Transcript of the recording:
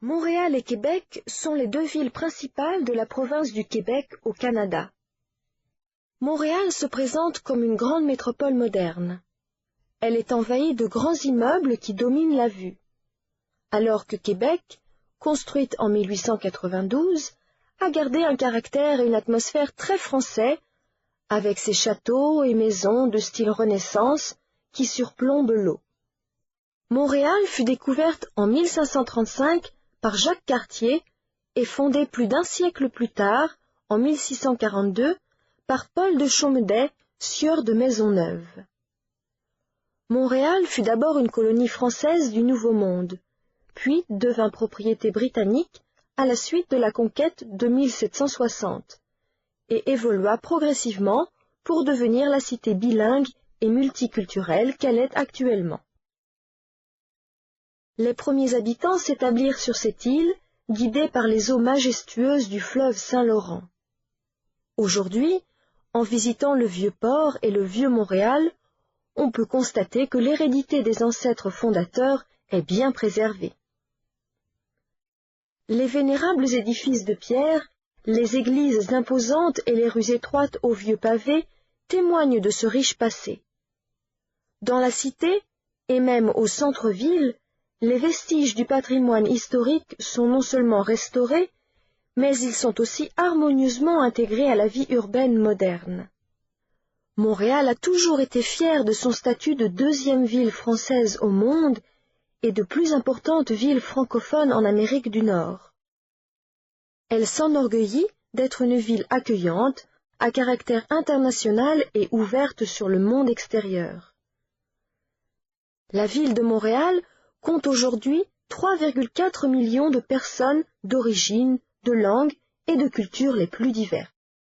Montréal et Québec sont les deux villes principales de la province du Québec au Canada. Montréal se présente comme une grande métropole moderne. Elle est envahie de grands immeubles qui dominent la vue. Alors que Québec, construite en 1892, a gardé un caractère et une atmosphère très français, avec ses châteaux et maisons de style Renaissance qui surplombent l'eau. Montréal fut découverte en 1535 par Jacques Cartier et fondée plus d'un siècle plus tard, en 1642, par Paul de Chaumeday, sieur de Maisonneuve. Montréal fut d'abord une colonie française du Nouveau Monde, puis devint propriété britannique à la suite de la conquête de 1760, et évolua progressivement pour devenir la cité bilingue et multiculturelle qu'elle est actuellement. Les premiers habitants s'établirent sur cette île, guidés par les eaux majestueuses du fleuve Saint-Laurent. Aujourd'hui, en visitant le Vieux-Port et le Vieux-Montréal, on peut constater que l'hérédité des ancêtres fondateurs est bien préservée. Les vénérables édifices de pierre, les églises imposantes et les rues étroites aux vieux pavés témoignent de ce riche passé. Dans la cité, et même au centre-ville, les vestiges du patrimoine historique sont non seulement restaurés, mais ils sont aussi harmonieusement intégrés à la vie urbaine moderne. Montréal a toujours été fière de son statut de deuxième ville française au monde et de plus importante ville francophone en Amérique du Nord. Elle s'enorgueillit d'être une ville accueillante, à caractère international et ouverte sur le monde extérieur. La ville de Montréal compte aujourd'hui 3,4 millions de personnes d'origine, de langues et de cultures les plus diverses.